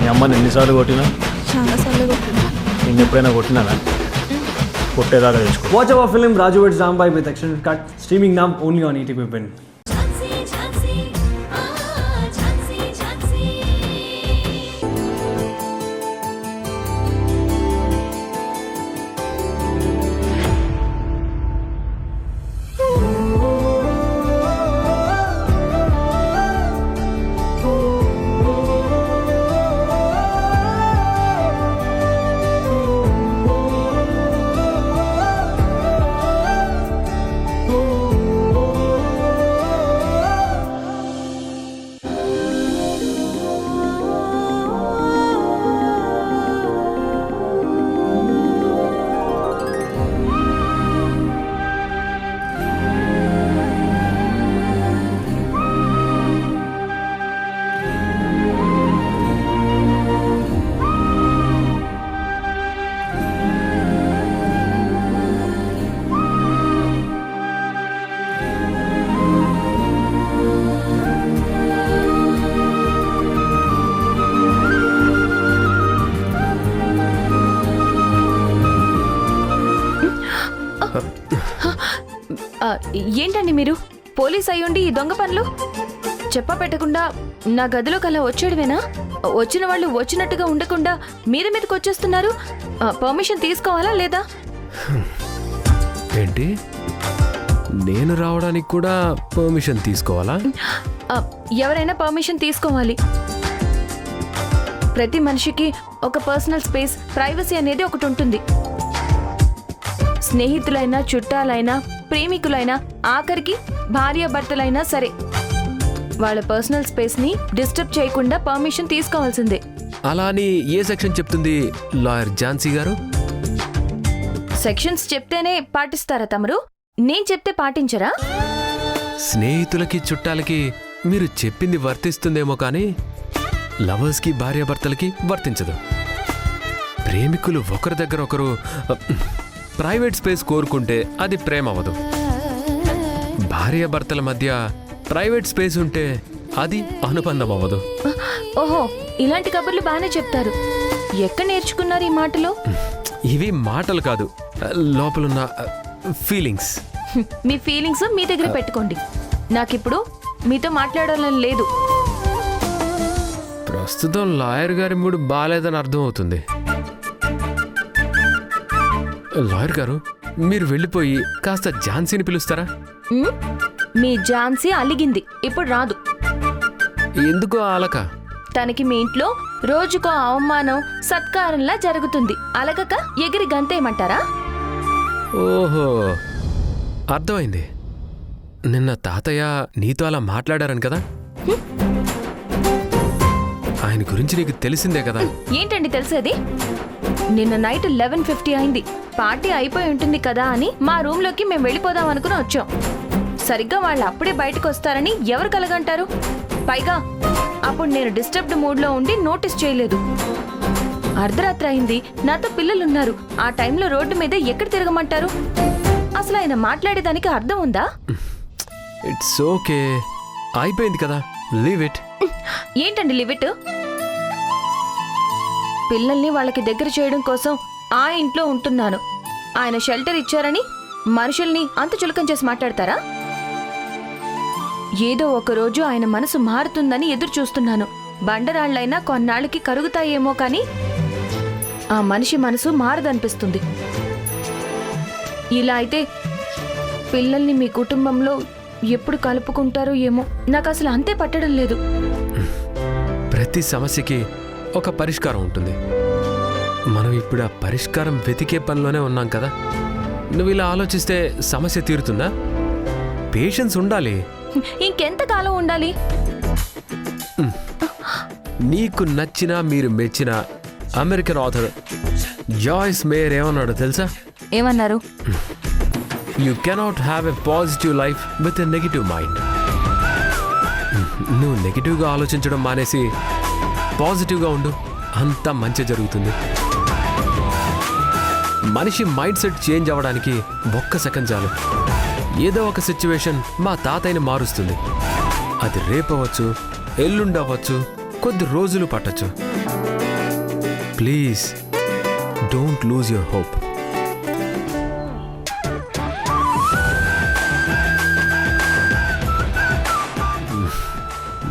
మీ అమ్మని ఎన్నిసార్లు కొట్టినా? చాలాసార్లు కొట్టినా. నేను ఎప్పుడైనా కొట్టినానా? కొట్టేదాకా తెచ్చుకో. Watch our film Raju vs. Zambai with extended cut, streaming now only on ETV Win. ఏంటండి మీరు పోలీస్ అయ్యుండి ఈ దొంగ పనులు చెప్ప పెట్టకుండా నా గదిలోకి అలా వచ్చేయడమేనా? వచ్చిన వాళ్ళు వచ్చినట్టుగా ఉండకుండా మీద మీదకి వచ్చేస్తున్నారు. పర్మిషన్ తీసుకోవాలా లేదా? ఏంటి, నేను రావడానికి కూడా పర్మిషన్ తీసుకోవాలా? ఎవరైనా పర్మిషన్ తీసుకోవాలి. ప్రతి మనిషికి ఒక పర్సనల్ స్పేస్, ప్రైవసీ అనేది ఒకటి ఉంటుంది. స్నేహితులైనా, చుట్టాలైనా, ప్రేమికులైనా, ఆఖరికి భార్యాభర్తలైనా సరే వాళ్ళ పర్సనల్ స్పేస్ ని డిస్టర్బ్ చేయకుండా పర్మిషన్ తీసుకోవాల్సిందే. అలా అని ఏ సెక్షన్ చెప్తుంది లాయర్ ఝాన్సీ గారు? సెక్షన్స్ చెప్తేనే పాటిస్తారా తమరు? నేను చెప్తే పాటించరా? స్నేహితులకి, చుట్టాలకి మీరు చెప్పింది వర్తిస్తుందేమో కానీ లవర్స్కి, భార్యాభర్తలకి వర్తించదు. ప్రేమికులు ఒకరి దగ్గర ఒకరు ప్రైవేట్ స్పేస్ కోరుకుంటే అది ప్రేమ అవ్వదు. భార్యాభర్తల మధ్య ప్రైవేట్ స్పేస్ ఉంటే అది అనుబంధం అవ్వదు. ఓహో, ఇలాంటి కబుర్లు బాగానే చెప్తారు. ఎక్కడ నేర్చుకున్నారు ఈ మాటలు? ఇవి మాటలు కాదు, లోపలున్న ఫీలింగ్స్. మీ ఫీలింగ్స్ మీ దగ్గర పెట్టుకోండి. నాకిప్పుడు మీతో మాట్లాడాలని లేదు. ప్రస్తుతం లాయర్ గారి మూడు బాలేదని అర్థం అవుతుంది. లాయర్ గారు, మీరు వెళ్ళిపోయి కాస్త ఝాన్సీని పిలుస్తారా? మీ ఝాన్సీ అలిగింది, ఇప్పుడు రాదు. ఎందుకో అలక? తనకి మీ ఇంట్లో రోజుకో అవమానం సత్కారంలా జరుగుతుంది. అలగక ఎగిరి గంతేయమంటారా? ఓహో, అర్థమైంది. నిన్న తాతయ్య నీతో అలా మాట్లాడారని కదా? ఆయన గురించి నీకు తెలిసిందే కదా? ఏంటండి తెలిసేది? నిన్న నైట్ 11:50 అయింది. పార్టీ అయిపోయి ఉంటుంది కదా అని మా రూమ్ లోకి మేము వెళ్ళిపోదాం అనుకుని వచ్చాం. సరిగ్గా వాళ్ళు అప్పుడే బయటకు వస్తారని ఎవరు కలగంటారు? పైగా అప్పుడు నేను డిస్టర్బ్డ్ మూడ్ లో ఉండి నోటీస్ చేయలేదు. అర్ధరాత్రి అయింది, నాతో పిల్లలున్నారు. ఆ టైంలో రోడ్డు మీద ఎక్కడ తిరగమంటారు? అసలు ఆయన మాట్లాడేదానికి అర్థం ఉందా? ఇట్స్ ఓకే, అయిపోయింది కదా, లీవ్ ఇట్. ఏంటండి లిమిట్? పిల్లల్ని వాళ్ళకి దగ్గర చేయడం కోసం ఆ ఇంట్లో ఉంటున్నాను. ఆయన షెల్టర్ ఇచ్చారని మనుషుల్ని అంత చులకం చేసి మాట్లాడతారా? ఏదో ఒకరోజు ఆయన మనసు మారుతుందని ఎదురు చూస్తున్నాను. బండరాళ్లైనా కొన్నాళ్ళకి కరుగుతాయేమో కానీ ఆ మనిషి మనసు మారదనిపిస్తుంది. ఇలా అయితే పిల్లల్ని మీ కుటుంబంలో ఎప్పుడు కలుపుకుంటారో ఏమో, నాకు అసలు అంతే పట్టడం లేదు. ప్రతి సమస్యకి ఒక పరిష్కారం ఉంటుంది. మనం ఇప్పుడు ఆ పరిష్కారం వెతికే పనిలోనే ఉన్నాం కదా. నువ్వు ఇలా ఆలోచిస్తే సమస్య తీరుతుందా? పేషెన్స్ ఉండాలి. ఇంకెంతకాలం ఉండాలి? నీకు నచ్చిన, మీరు మెచ్చిన అమెరికన్ ఆథర్ జాయిస్ మేయర్ ఏమన్నాడో తెలుసా? ఏమన్నారు? You cannot have a positive life with a negative mind. నువ్వు నెగిటివ్గా ఆలోచించడం మానేసి పాజిటివ్గా ఉండు, అంతా మంచి జరుగుతుంది. మనిషి మైండ్ సెట్ చేంజ్ అవ్వడానికి ఒక్క సెకండ్ చాలు. ఏదో ఒక సిచ్యువేషన్ మా తాతయ్యని మారుస్తుంది. అది రేపవచ్చు, ఎల్లుండవచ్చు, కొద్ది రోజులు పట్టచ్చు. Please don't lose your hope.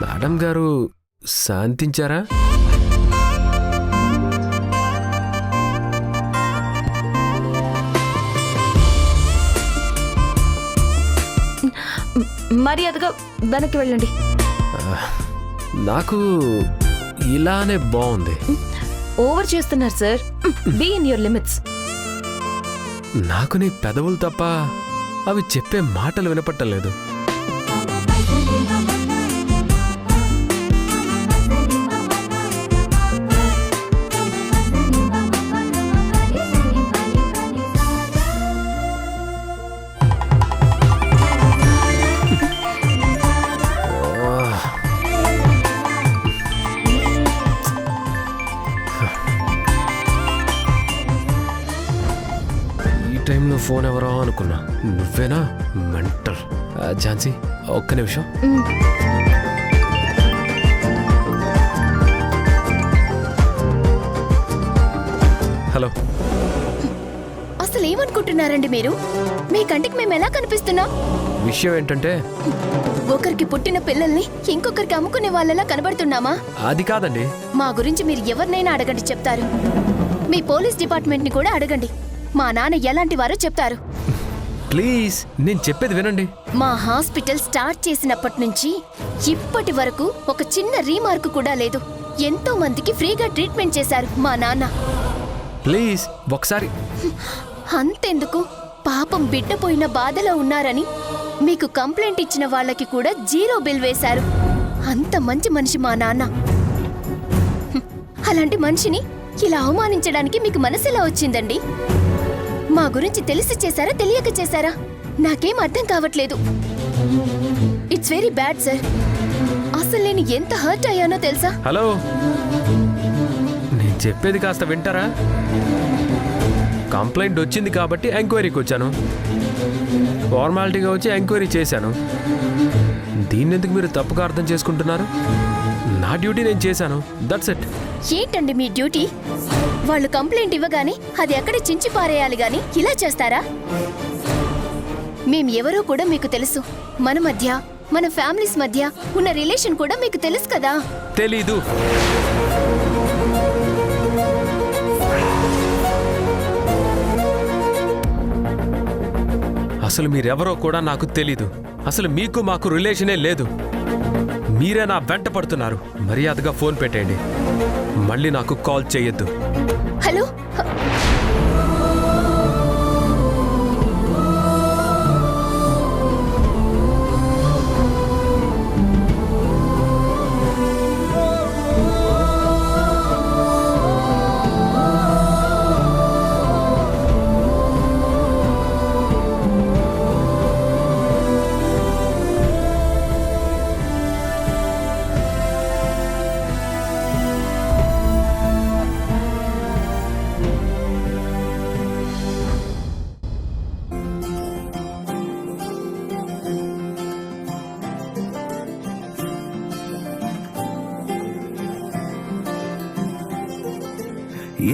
Madam గారు శాంతించారా? మర్యాదగా వెనక్కి వెళ్ళండి. నాకు ఇలానే బాగుంది. ఓవర్ చేస్తున్నారు sir. Be in your limits. నాకు నీ పెదవులు తప్ప అవి చెప్పే మాటలు వినపట్టలేదు. టైంలో ఫోన్ ఎవరో అనుకున్నా, నువ్వేనా? మెంటల్. ఝాన్సీ ఒక్క నిమిషం. హలో. అసలు ఏమనుకుంటున్నారండి మీరు? మీ కంటికి మేము ఎలా కనిపిస్తున్నాం? విషయం ఏంటంటే, ఒకరికి పుట్టిన పిల్లల్ని ఇంకొకరికి అమ్ముకునే వాళ్ళలా కనబడుతున్నామా? అది కాదండి. మా గురించి మీరు ఎవరినైనా అడగండి, చెప్తారు. మీ పోలీస్ డిపార్ట్మెంట్ ని కూడా అడగండి, మా నాన్న ఎలాంటి వారో చెప్తారు. ప్లీజ్ నేను చెప్పేది వినండి. మా హాస్పిటల్ స్టార్ట్ చేసినప్పటి నుంచి ఇప్పటి వరకు ఒక చిన్న రీమార్క్ కూడా లేదు. ఎంతో మందికి ఫ్రీగా ట్రీట్మెంట్ చేశారు మా నాన్న. ప్లీజ్ ఒకసారి. అంతెందుకు, పాపం బిడ్డ పోయిన బాధలో ఉన్నారని మీకు కంప్లైంట్ ఇచ్చిన వాళ్ళకి కూడా 0 బిల్ వేశారు. అంత మంచి మనిషి మా నాన్న. అలాంటి మనిషిని ఇలా అవమానించడానికి మీకు మనసెలా వచ్చిందండి? మా గురించి తెలిసి చేశారా, తెలియక చేశారా? నాకేం అర్థం కావట్లేదు. It's very bad sir. అసలు నేను ఎంత హర్ట్ అయ్యానో తెలుసా? హలో, నేను చెప్పేది కాస్త వింటారా? కంప్లైంట్ వచ్చింది కాబట్టి ఎంక్వైరీకి వచ్చాను. ఫార్మాలిటీగా వచ్చి ఎంక్వైరీ చేశాను. దీన్ని ఎందుకు మీరు తప్పుగా అర్థం చేసుకుంటున్నారు? నా డ్యూటీ నేను చేశాను, దట్స్ ఇట్. ఏంటండి మీ డ్యూటీ? వాళ్ళు కంప్లైంట్ ఇవ్వగానే అది ఎక్కడ చించి పారేయాలి గాని ఇలా చేస్తారా? మేం ఎవరో కూడా మీకు తెలుసు. మన మధ్య, మన ఫ్యామిలీస్ మధ్య ఉన్న రిలేషన్ కూడా మీకు తెలుసు కదా? తెలీదు. అసలు మీరెవరో కూడా నాకు తెలీదు. అసలు మీకు మాకు రిలేషనే లేదు. మీరే నా వెంట పడుతున్నారు. మర్యాదగా ఫోన్ పెట్టేయండి. మళ్ళీ నాకు కాల్ చేయొద్దు. హలో,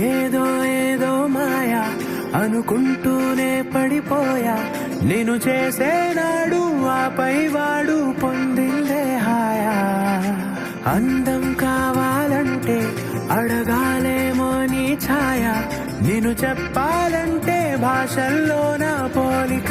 ఏదో ఏదో మాయా అనుకుంటూనే పడిపోయా. నేను చేసేనాడు ఆపై వాడు పొందిందే హాయా. అందం కావాలంటే అడగాలేమో నీ ఛాయ. నేను చెప్పాలంటే భాషల్లో నా పోలిక